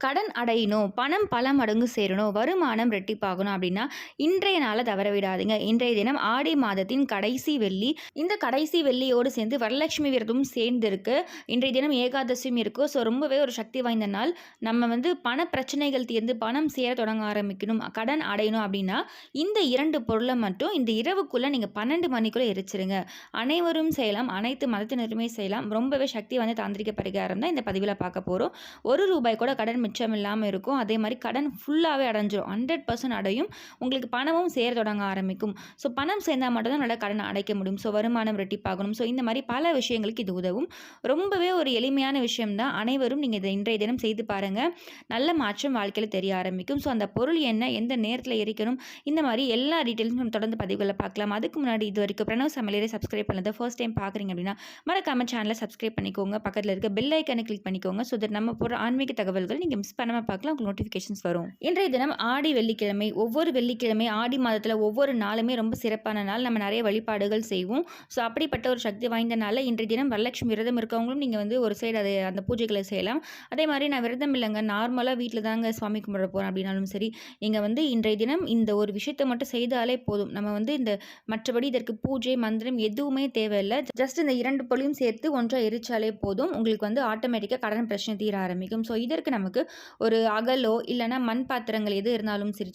கடன் அடையணும், பணம் பல மடங்கு சேரணும், வருமானம் ரெட்டிப்பாகணும் அப்படின்னா, இன்றைய நாள தவற விடாதீங்க. இன்றைய தினம் ஆடி மாதத்தின் கடைசி வெள்ளி. இந்த கடைசி வெள்ளியோடு சேர்ந்து வரலட்சுமி விரதமும் சேர்ந்து இருக்கு. இன்றைய தினம் ஏகாதசியும் இருக்கு. ஸோ ரொம்பவே ஒரு சக்தி வாய்ந்த நாள். நம்ம பண பிரச்சனைகள் தீர்ந்து பணம் சேர தொடங்க ஆரம்பிக்கணும், கடன் அடையணும் அப்படின்னா, இந்த 2 பொருளை மட்டும் இந்த இரவுக்குள்ள நீங்க 12 மணிக்குள்ள எரிச்சிருங்க. அனைவரும் செய்யலாம், அனைத்து மதத்தினருமே செய்யலாம். ரொம்பவே சக்தி வாய்ந்த தாந்திரிக பரிகாரம் தான் இந்த பதிவில் பார்க்க போறோம். ₹1 கூட கடன் மிச்சம் இல்லாமல் இருக்கும். அதே மாதிரி கடன் ஃபுல்லாகவே அடைஞ்சிரும், 100% அடையும். உங்களுக்கு பணமும் சேர தொடங்க ஆரம்பிக்கும். ஸோ பணம் சேர்ந்தால் மட்டும்தான் நல்லா கடன் அடைக்க முடியும். ஸோ வருமானம் ரெட்டிப்பாகணும். ஸோ இந்த மாதிரி பல விஷயங்களுக்கு இது உதவும். ரொம்பவே ஒரு எளிமையான விஷயம் தான். அனைவரும் நீங்கள் இதை இன்றைய தினம் செய்து பாருங்கள். நல்ல மாற்றம் வாழ்க்கையில் தெரிய ஆரம்பிக்கும். ஸோ அந்த பொருள் என்ன, எந்த நேரத்தில் எரிக்கணும், இந்த மாதிரி எல்லா டீட்டெயில்ஸும் நம்ம தொடர்ந்து பதிவுகளை பார்க்கலாம். அதுக்கு முன்னாடி இது வரைக்கும் பிரணவ் சமையலரை சப்ஸ்கிரைப் பண்ணது ஃபர்ஸ்ட் டைம் பார்க்குறீங்க அப்படின்னா மறக்காம சேனலை சப்ஸ்கிரைப் பண்ணிக்கோங்க. பக்கத்தில் இருக்க பெல் ஐக்கனை கிளிக் பண்ணிக்கோங்க. ஸோ தட் நம்ம போகிற ஆன்மீக தகவல்கள் நீங்கள் மிஸ் பண்ணாமல் பார்க்கலாம், உங்களுக்கு நோட்டிஃபிகேஷன்ஸ் வரும். இன்றைய தினம் ஆடி வெள்ளிக்கிழமை. ஒவ்வொரு வெள்ளிக்கிழமை ஆடி மாதத்தில் ஒவ்வொரு நாளுமே ரொம்ப சிறப்பான நாள். நம்ம நிறைய வழிபாடுகள் செய்வோம். ஸோ அப்படிப்பட்ட ஒரு சக்தி வாய்ந்த நாளில் இன்றைய தினம் வரலட்சுமி விரதம் இருக்கவங்களும் நீங்கள் ஒரு சைடு அதை அந்த பூஜைகளை செய்யலாம். அதே மாதிரி நான் விரதம் இல்லைங்க, நார்மலாக வீட்டில் தாங்க சுவாமி கும்பிட போகிறேன் அப்படின்னாலும் சரி, நீங்கள் இன்றைய தினம் இந்த ஒரு விஷயத்தை மட்டும் செய்தாலே போதும். நம்ம இந்த மற்றபடி இதற்கு பூஜை மந்திரம் எதுவுமே தேவையில்லை. ஜஸ்ட் இந்த 2 பொருளையும் சேர்த்து ஒன்றாக எரிச்சாலே போதும். உங்களுக்கு ஆட்டோமேட்டிக்காக கடன் பிரச்சனை தீர ஆரம்பிக்கும். ஸோ இதற்கு நமக்கு ஒரு அகலோ இல்லைனா மண் பாத்திரங்கள் எது இருந்தாலும் சரி,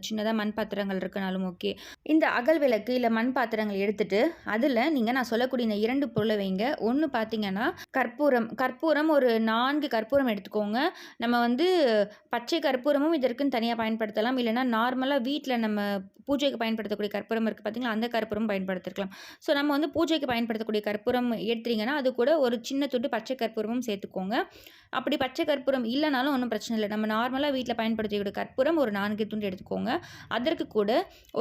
சின்னதாக மண் பாத்திரங்கள் இருக்குனாலும் ஓகே. இந்த அகல் விளக்கு இல்லை மண் பாத்திரங்கள் எடுத்துட்டு அதில் நான் சொல்லக்கூடிய இந்த 2 பொருளை வைங்க. ஒன்று பார்த்தீங்கன்னா கற்பூரம் ஒரு 4 கற்பூரம் எடுத்துக்கோங்க. நம்ம பச்சை கற்பூரமும் இதற்குன்னு தனியாக பயன்படுத்தலாம். இல்லைனா நார்மலாக வீட்டில் நம்ம பூஜைக்கு பயன்படுத்தக்கூடிய கற்பூரம் இருக்குது பார்த்தீங்களா, அந்த கற்பூரம் பயன்படுத்திருக்கலாம். ஸோ நம்ம பூஜைக்கு பயன்படுத்தக்கூடிய கற்பூரம் எடுத்துட்டிங்கன்னா அது கூட ஒரு சின்ன துண்டு பச்சை கற்பூரமும் சேர்த்துக்கோங்க. அப்படி பச்சை கற்பூரம் இல்லைனாலும் ஒன்றும் பிரச்சனை இல்லை. நம்ம நார்மலாக வீட்டில் பயன்படுத்தக்கூடிய கற்பூரம் ஒரு 4 துண்டு எடுத்துக்கோங்க. அதற்கு கூட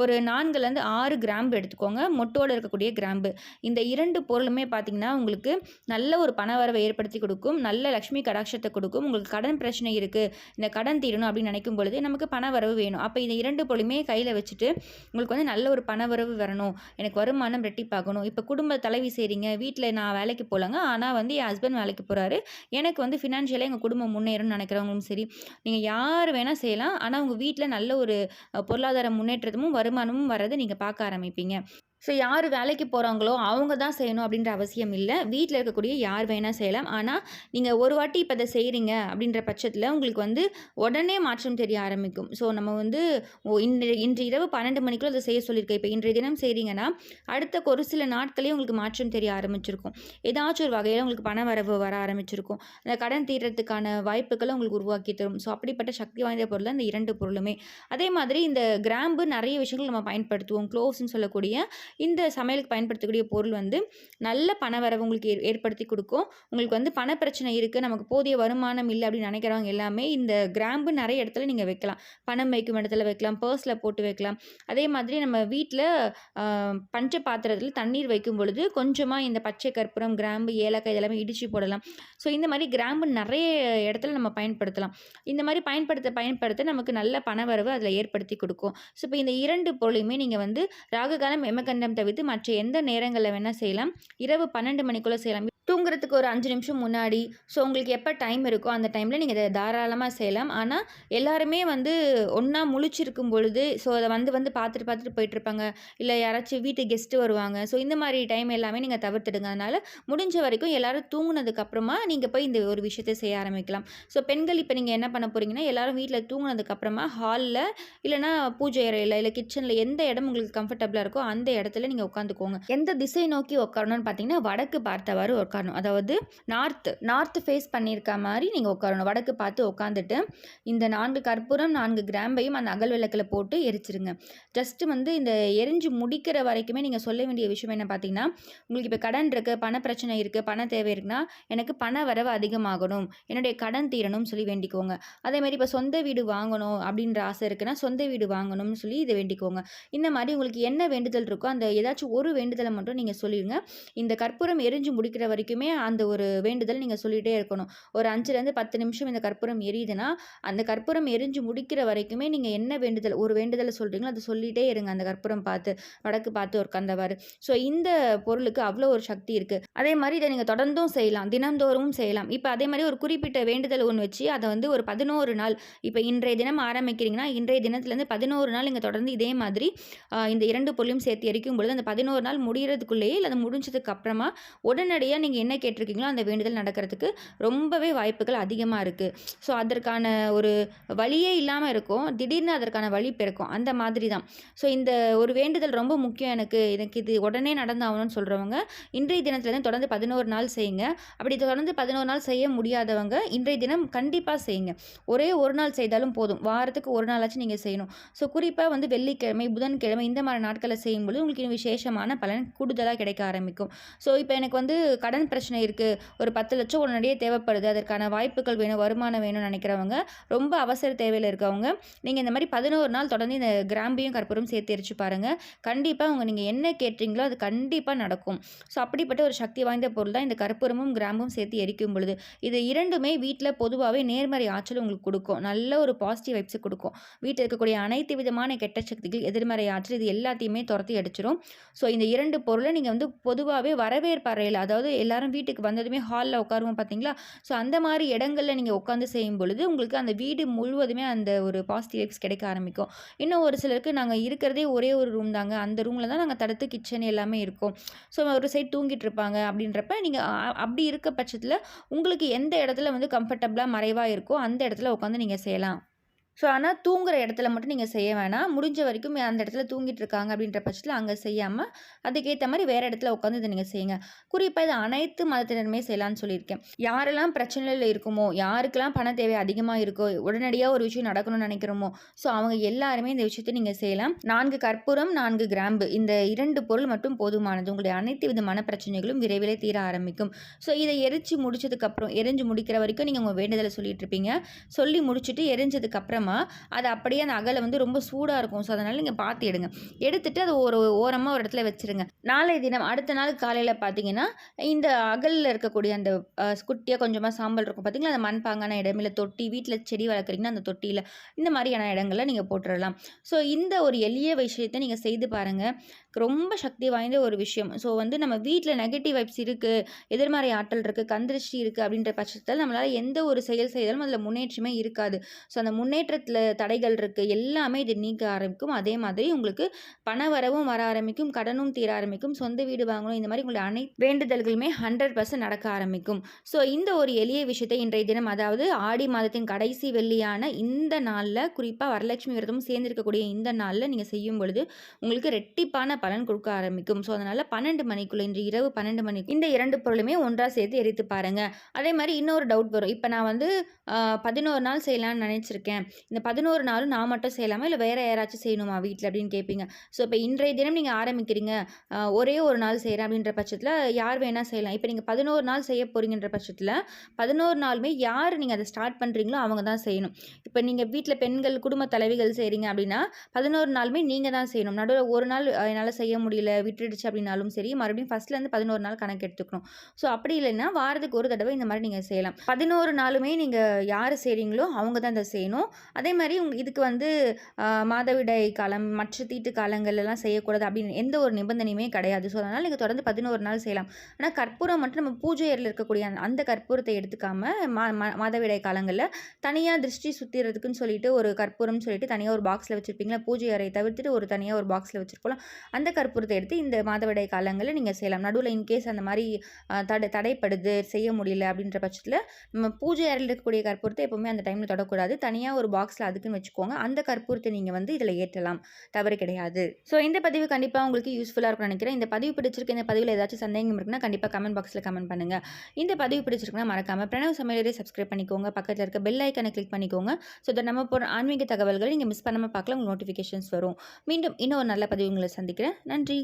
ஒரு 4லேருந்து 6 கிராம்பு எடுத்துக்கோங்க, மொட்டோடு இருக்கக்கூடிய கிராம்பு. இந்த 2 பொருளுமே பார்த்திங்கன்னா உங்களுக்கு நல்ல ஒரு பணவரவை ஏற்படுத்தி கொடுக்கும், நல்ல லக்ஷ்மி கடாட்சத்தை கொடுக்கும். உங்களுக்கு கடன் பிரச்சனை இருக்குது, இந்த கடன் தீரணும் அப்படின்னு நினைக்கும் பொழுது நமக்கு பணவரவு வேணும். அப்போ இந்த 2 பொருளுமே கையில் வச்சுட்டு உங்களுக்கு நல்ல ஒரு பணவரவு வரணும், எனக்கு வருமானம் ரெட்டிப்பாகணும். இப்போ குடும்ப தலைவி செய்கிறீங்க, வீட்டில் நான் வேலைக்கு போகலங்க, ஆனால் என் ஹஸ்பண்ட் வேலைக்கு போகிறாரு, எனக்கு ஃபினான்ஷியலாக எங்கள் குடும்பம் முன்னேறும்னு நினைக்கிறவங்களும் சரி, நீங்கள் யார் வேணால் செய்யலாம். ஆனால் உங்கள் வீட்டில் நல்ல ஒரு பொருளாதார முன்னேற்றமும் வருமானமும் வரதை நீங்கள் பார்க்க ஆரம்பிப்பீங்க. ஸோ யார் வேலைக்கு போகிறாங்களோ அவங்க தான் செய்யணும் அப்படின்ற அவசியம் இல்லை. வீட்டில் இருக்கக்கூடிய யார் வேணால் செய்யலாம். ஆனால் நீங்கள் ஒரு வாட்டி இப்போ இதை செய்கிறீங்க அப்படின்ற பட்சத்தில் உங்களுக்கு உடனே மாற்றம் தெரிய ஆரம்பிக்கும். ஸோ நம்ம இன்று இரவு 12 மணிக்குள்ள அதை செய்ய சொல்லியிருக்கேன். இப்போ இன்றைய தினம் செய்கிறீங்கன்னா அடுத்த ஒரு சில நாட்களே உங்களுக்கு மாற்றம் தெரிய ஆரம்பிச்சிருக்கும். ஏதாச்சும் ஒரு வகையில் உங்களுக்கு பண வரவு வர ஆரம்பிச்சிருக்கும். அந்த கடன் தீர்றதுக்கான வாய்ப்புகளை உங்களுக்கு உருவாக்கி தரும். ஸோ அப்படிப்பட்ட சக்தி வாய்ந்த பொருள் இந்த 2 பொருளுமே. அதே மாதிரி இந்த கிராம்பு நிறைய விஷயங்கள் நம்ம பயன்படுத்துவோம். க்ளோவ்ஸ்ன்னு சொல்லக்கூடிய இந்த சமையலுக்கு பயன்படுத்தக்கூடிய பொருள் நல்ல பணவரவு உங்களுக்கு ஏற்படுத்தி கொடுக்கும். உங்களுக்கு பண பிரச்சனை இருக்குது, நமக்கு போதிய வருமானம் இல்லை அப்படின்னு நினைக்கிறவங்க எல்லாமே இந்த கிராம்பு நிறைய இடத்துல நீங்கள் வைக்கலாம். பணம் வைக்கும் இடத்துல வைக்கலாம், பர்ஸில் போட்டு வைக்கலாம். அதே மாதிரி நம்ம வீட்டில் பஞ்ச பாத்திரத்தில் தண்ணீர் வைக்கும் பொழுது கொஞ்சமாக இந்த பச்சை கற்பூரம், கிராம்பு, ஏலக்காய் இதெல்லாமே இடித்து போடலாம். ஸோ இந்த மாதிரி கிராம்பு நிறைய இடத்துல நம்ம பயன்படுத்தலாம். இந்த மாதிரி பயன்படுத்த நமக்கு நல்ல பணவரவு அதில் ஏற்படுத்தி கொடுக்கும். ஸோ இப்போ இந்த 2 பொருளையுமே நீங்கள் ராகுகாலம் எமகண்டம் தவிர்த்து மற்ற எந்த நேரங்களில் வேணால் செய்யலாம். இரவு 12 மணிக்குள்ளே செய்யலாம். தூங்குறதுக்கு ஒரு 5 நிமிஷம் முன்னாடி. ஸோ உங்களுக்கு எப்போ டைம் இருக்கோ அந்த டைமில் நீங்கள் இதை தாராளமாக செய்யலாம். ஆனால் எல்லாருமே ஒன்றா முழிச்சிருக்கும் பொழுது ஸோ அதை பார்த்துட்டு போயிட்டுருப்பாங்க, இல்லை யாராச்சும் வீட்டு கெஸ்ட்டு வருவாங்க. ஸோ இந்த மாதிரி டைம் எல்லாமே நீங்கள் தவிர்த்துடுங்க. அதனால் முடிஞ்ச வரைக்கும் எல்லோரும் தூங்குனதுக்கப்புறமா நீங்கள் போய் இந்த ஒரு விஷயத்தை செய்ய ஆரம்பிக்கலாம். ஸோ பெண்கள் இப்போ நீங்கள் என்ன பண்ண போகிறீங்கன்னா, எல்லோரும் வீட்டில் தூங்குனதுக்கப்புறமா ஹாலில் இல்லைனா பூஜை அறையில் இல்லை கிச்சனில் எந்த இடம் உங்களுக்கு கம்ஃபர்டபுளாக இருக்கோ அந்த இடத்துல நீங்கள் உட்காந்துக்கோங்க. எந்த திசை நோக்கி உட்காரணும்னு பார்த்தீங்கன்னா வடக்கு பார்த்தவாறு உட்காரணும். அதாவது நார்த் ஃபேஸ் பண்ணியிருக்க மாதிரி நீங்கள் உட்காரணும். வடக்கு பார்த்து உட்காந்துட்டு இந்த 4 கற்பூரம் 4 கிராம்பையும் அந்த அகல் விளக்கில் போட்டு எரிச்சிருங்க. ஜஸ்ட் இந்த எரிஞ்சு முடிக்கிற வரைக்குமே நீங்கள் சொல்ல வேண்டிய விஷயம் என்ன பார்த்தீங்கன்னா, உங்களுக்கு இப்போ கடன் இருக்குது, பண பிரச்சனை இருக்குது, பண தேவை இருக்குன்னா எனக்கு பண வரவு அதிகமாகணும், என்னுடைய கடன் தீரணும்னு சொல்லி வேண்டிக்கோங்க. அதேமாதிரி இப்போ சொந்த வீடு வாங்கணும் அப்படின்ற ஆசை இருக்குன்னா சொந்த வீடு வாங்கணும்னு சொல்லி இதை வேண்டிக்கோங்க. இந்த மாதிரி உங்களுக்கு என்ன வேண்டுதல் இருக்கோ அந்த ஏதாச்சும் ஒரு வேண்டுதலை மட்டும் நீங்கள் சொல்லிடுங்க. இந்த கற்பூரம் எரிஞ்சு முடிக்கிற வரைக்கும் வரைக்குமே அந்த ஒரு வேண்டுதல் நீங்கள் சொல்லிகிட்டே இருக்கணும். ஒரு 5லேருந்து 10 நிமிஷம் இந்த கற்பூரம் எரியுதுன்னா, அந்த கற்பூரம் எரிஞ்சு முடிக்கிற வரைக்குமே நீங்கள் என்ன வேண்டுதல் ஒரு வேண்டுதலை சொல்கிறீங்களோ அதை சொல்லிகிட்டே இருங்க. அந்த கற்பூரம் பார்த்து, வடக்கு பார்த்து உட்காந்தவாறு. ஸோ இந்த பொருளுக்கு அவ்வளோ ஒரு சக்தி இருக்குது. அதே மாதிரி இதை நீங்கள் தொடர்ந்தும் செய்யலாம். தினந்தோறும் செய்யலாம். இப்போ அதே மாதிரி ஒரு குறிப்பிட்ட வேண்டுதல் ஒன்று வச்சு அதை வந்து ஒரு 11 நாள் இப்போ இன்றைய தினம் ஆரம்பிக்கிறீங்கன்னா, இன்றைய தினத்துலேருந்து 11 நாள் நீங்கள் தொடர்ந்து இதே மாதிரி இந்த 2 பொருளையும் சேர்த்து எரிக்கும் பொழுது அந்த 11 நாள் முடிகிறதுக்குள்ளேயே இல்லை அது முடிஞ்சதுக்கு அப்புறமா உடனடியாக நீங்கள் என்ன கேட்டிருக்கீங்களோ அந்த வேண்டுதல் நடக்கிறதுக்கு ரொம்பவே வாய்ப்புகள் அதிகமாக இருக்குது. ஸோ அதற்கான ஒரு வழியே இல்லாமல் இருக்கும். திடீர்னு அதற்கான வழி பிறக்கும். அந்த மாதிரி தான். ஸோ இந்த ஒரு வேண்டுதல் ரொம்ப முக்கியம் எனக்கு இது உடனே நடந்தாகணும்னு சொல்கிறவங்க இன்றைய தினத்துலேருந்து தொடர்ந்து 11 நாள் செய்யுங்க. அப்படி தொடர்ந்து 11 நாள் செய்ய முடியாதவங்க இன்றைய தினம் கண்டிப்பாக செய்யுங்க. ஒரே ஒரு நாள் செய்தாலும் போதும். வாரத்துக்கு ஒரு நாளாச்சும் நீங்கள் செய்யணும். ஸோ குறிப்பாக வந்து வெள்ளிக்கிழமை, புதன்கிழமை இந்த மாதிரி நாட்களில் செய்யும்போது உங்களுக்கு இன்னும் விசேஷமான பலன் கூடுதலாக கிடைக்க ஆரம்பிக்கும். ஸோ இப்போ எனக்கு வந்து கடன் பிரச்சனை இருக்குது, ஒரு 10 லட்சம் உடனடியே தேவைப்படுது, அதற்கான வாய்ப்புகள் வேணும், வருமானம் வேணும்னு நினைக்கிறவங்க, ரொம்ப அவசர தேவையில் இருக்கவங்க, நீங்கள் இந்த மாதிரி 11 நாள் தொடர்ந்து இந்த கிராம்பையும் கற்பூரம் சேர்த்து எரிச்சு பாருங்கள். கண்டிப்பாக நீங்கள் என்ன கேட்டீங்களோ அது கண்டிப்பாக நடக்கும். ஸோ அப்படிப்பட்ட ஒரு சக்தி வாய்ந்த பொருள் தான் இந்த கற்பூரமும் கிராம்பும் சேர்த்து எரிக்கும் பொழுது. இது இரண்டுமே வீட்டில் பொதுவாகவே நேர்மறை ஆற்றல் உங்களுக்கு கொடுக்கும். நல்ல ஒரு பாசிட்டிவ் வைப்ஸை கொடுக்கும். வீட்டில் இருக்கக்கூடிய அனைத்து விதமான கெட்ட சக்திகள், எதிர்மறை ஆற்றல் இது எல்லாத்தையுமே துரத்தி அடிச்சிடும். ஸோ இந்த 2 பொருளை நீங்கள் வந்து பொதுவாகவே வரவேற்பு அறையில், அதாவது எல்லாரும் வீட்டுக்கு வந்ததுமே ஹாலில் உட்காருவோம் பார்த்தீங்களா? ஸோ அந்த மாதிரி இடங்களில் நீங்கள் உட்காந்து செய்யும் பொழுது உங்களுக்கு அந்த வீடு முழுவதுமே அந்த ஒரு பாசிட்டிவ் வைப்ஸ் கிடைக்க ஆரம்பிக்கும். இன்னும் ஒரு சிலருக்கு நாங்கள் இருக்கிறதே ஒரே ஒரு ரூம் தாங்க, அந்த ரூமில் தான் நாங்கள் தடுத்து கிச்சன் எல்லாமே இருக்கும். ஸோ ஒரு சைட் தூங்கிட்டு இருப்பாங்க அப்படின்றப்ப நீங்கள் அப்படி இருக்க பட்சத்தில் உங்களுக்கு எந்த இடத்துல வந்து கம்ஃபர்டபுளாக மறைவாக இருக்கோ அந்த இடத்துல உட்காந்து நீங்கள் செய்யலாம். ஸோ ஆனால் தூங்குற இடத்துல மட்டும் நீங்கள் செய்ய வேணாம். முடிஞ்ச வரைக்கும் அந்த இடத்துல தூங்கிட்டு இருக்காங்க அப்படின்ற பட்சத்தில் அங்கே செய்யாமல் அதுக்கேற்ற மாதிரி வேறு இடத்துல உட்காந்து இதை நீங்கள் செய்யுங்க. குறிப்பாக இது அனைத்து மதத்தினருமே செய்யலாம்னு சொல்லியிருக்கேன். யாரெல்லாம் பிரச்சனையில் இருக்குமோ, யாருக்கெல்லாம் பண தேவை அதிகமாக இருக்கோ, உடனடியாக ஒரு விஷயம் நடக்கணும்னு நினைக்கிறோமோ, ஸோ அவங்க எல்லாருமே இந்த விஷயத்தை நீங்கள் செய்யலாம். 4 கற்பூரம், 4 கிராம்பு இந்த 2 பொருள் மட்டும் போதுமானது. உங்களுடைய அனைத்து விதமான பிரச்சனைகளும் விரைவிலே தீர ஆரம்பிக்கும். ஸோ இதை எரிச்சு முடிச்சதுக்கப்புறம், எரிஞ்சு முடிக்கிற வரைக்கும் நீங்கள் உங்கள் வேண்டுதலை சொல்லிட்டு இருப்பீங்க. சொல்லி முடிச்சுட்டு எரிஞ்சதுக்கப்புறமா அது அப்படியே அந்த அகலை வந்து ரொம்ப சூடாக இருக்கும். ஸோ அதனால் நீங்கள் பார்த்து எடுங்க. எடுத்துட்டு அது ஒரு ஓரமாக ஒரு இடத்துல வச்சுருங்க. நாளைய தினம் அடுத்த நாள் காலையில் பார்த்தீங்கன்னா இந்த அகலில் இருக்கக்கூடிய அந்த குட்டியாக கொஞ்சமாக சாம்பல் இருக்கும் பார்த்தீங்களா, அந்த மண்பாங்கான இடம், இல்லை தொட்டி, வீட்டில் செடி வளர்க்குறீங்கன்னா அந்த தொட்டியில் இந்த மாதிரியான இடங்களில் நீங்கள் போட்டுடலாம். ஸோ இந்த ஒரு எளிய விஷயத்தை நீங்கள் செய்து பாருங்கள். ரொம்ப சக்தி வாய்ந்த ஒரு விஷயம். ஸோ வந்து நம்ம வீட்டில் நெகட்டிவ் வைப்ஸ் இருக்குது, எதிர்மறை ஆற்றல் இருக்குது, கந்திருஷ்டி இருக்குது அப்படின்ற பட்சத்தில் நம்மளால் எந்த ஒரு செயல் செய்தாலும் அதில் முன்னேற்றமே இருக்காது. ஸோ அந்த முன்னேற்றத்தில் தடைகள் இருக்குது, எல்லாமே இது நீக்க ஆரம்பிக்கும். அதே மாதிரி உங்களுக்கு பண வரவும் வர ஆரம்பிக்கும், கடனும் தீர ஆரம்பிக்கும், சொந்த வீடு வாங்கணும், இந்த மாதிரி உங்களுடைய அனைத்து வேண்டுதல்களுமே 100% நடக்க ஆரம்பிக்கும். ஸோ இந்த ஒரு எளிய விஷயத்தை இன்றைய தினம், அதாவது ஆடி மாதத்தின் கடைசி வெள்ளியான இந்த நாளில், குறிப்பாக வரலட்சுமி விரதமும் சேர்ந்திருக்கக்கூடிய இந்த நாளில் நீங்கள் செய்யும் பொழுது உங்களுக்கு ரெட்டிப்பான பலன் கொடுக்க ஆரம்பிக்கும். ஸோ அதனால் 12 மணிக்குள்ளே, இன்று இரவு 12 மணிக்கு இந்த 2 பொருளுமே ஒன்றாக சேர்த்து எரித்து பாருங்கள். அதே மாதிரி இன்னொரு டவுட் வரும். இப்போ நான் வந்து 11 நாள் செய்யலாம்னு நினச்சிருக்கேன், இந்த 11 நாளும் நான் மட்டும் செய்யலாமா, இல்லை வேறு யாராச்சும் செய்யணுமா வீட்டில் அப்படின்னு கேட்பீங்க. ஸோ இப்போ இன்றைய தினம் நீங்கள் ஆரம்பிக்கிறீங்க, ஒரே ஒரு நாள் செய்கிறேன் அப்படின்ற பட்சத்தில் யார் வேணால் செய்யலாம். இப்போ நீங்கள் 11 நாள் செய்ய போகிறீங்கன்ற பட்சத்தில் 11 நாளுமே யார் நீங்கள் அதை ஸ்டார்ட் பண்ணுறீங்களோ அவங்க தான் செய்யணும். இப்போ நீங்கள் வீட்டில் பெண்கள், குடும்ப தலைவிகள் செய்கிறீங்க அப்படின்னா 11 நாளுமே நீங்கள் தான் செய்யணும். நடுவில் ஒரு நாள் என்னால் செய்ய முடியல, விட்டுடுச்சு அப்படின்னாலும் சரி, மறுபடியும் ஃபஸ்ட்லேருந்து 11 நாள் கணக்கு எடுத்துக்கணும். ஸோ அப்படி இல்லைன்னா வாரத்துக்கு ஒரு தடவை இந்த மாதிரி நீங்கள் செய்யலாம். 11 நாளுமே நீங்கள் யார் செய்கிறீங்களோ அவங்க தான் இதை செய்யணும். அதே மாதிரி இதுக்கு வந்து மாதவிடாய் காலம், மற்ற தீட்டு காலங்கள்லாம் செய்யக்கூடாது அப்படின்னு எந்த ஒரு நிபந்தனையுமே கிடையாது. ஸோ அதனால் நீங்கள் தொடர்ந்து 11 நாள் செய்யலாம். ஆனால் கற்பூரம் மட்டும் நம்ம பூஜை அறையில் இருக்கக்கூடிய அந்த கற்பூரத்தை எடுத்துக்காமல் மாதவிடாய் காலங்களில் தனியாக திருஷ்டி சுற்றிறதுக்குன்னு சொல்லிட்டு ஒரு கற்பூரம்னு சொல்லிட்டு தனியாக ஒரு பாக்ஸில் வச்சுருப்பீங்களா, பூஜை அறையை தவிர்த்துட்டு ஒரு தனியாக ஒரு பாக்ஸில் வச்சுருப்போம். அந்த கற்பூரத்தை எடுத்து இந்த மாதவிடாய் காலங்களில் நீங்கள் செய்யலாம். நடுவில் இன்கேஸ் அந்த மாதிரி தடைப்படுது, செய்ய முடியல அப்படின்ற பட்சத்தில் நம்ம பூஜை அறையில் இருக்கக்கூடிய கற்பூரத்தை எப்போவுமே அந்த டைமில் தொடக்கூடாது. தனியாக ஒரு பாக்ஸில் அதுக்குன்னு வச்சுக்கோங்க. அந்த கற்பூரத்தை நீங்கள் வந்து இதில் ஏற்றலாம், தவறு கிடையாது. ஸோ இந்த பதிவு கண்டிப்பாக உங்களுக்கு யூஸ்ஃபுல்லாக இருக்கும்னு நினைக்கிறேன். இந்த பதிவு பிடிச்சிருக்கு, இந்த பதிவில் ஏதாச்சும் சந்தேகம் இருக்குன்னா கண்டிப்பாக கமெண்ட் பாக்ஸில் கமெண்ட் பண்ணுங்கள். இந்த பதிவு பிடிச்சிருக்குன்னா மறக்காமல் பிரணவ் சமையலரை சப்ஸ்கிரைப் பண்ணிக்கோங்க. பக்கத்தில் இருக்க பெல் ஐக்கனை கிளிக் பண்ணிக்கோங்க. ஸோ தட் நம்ம போகிற ஆன்மீக தகவல்களை நீங்கள் மிஸ் பண்ணாமல் பார்க்கலாம், உங்களுக்கு நோட்டிஃபிகேஷன்ஸ் வரும். மீண்டும் இன்னொரு நல்ல பதிவு உங்களை சந்திக்கிறேன். நன்றி.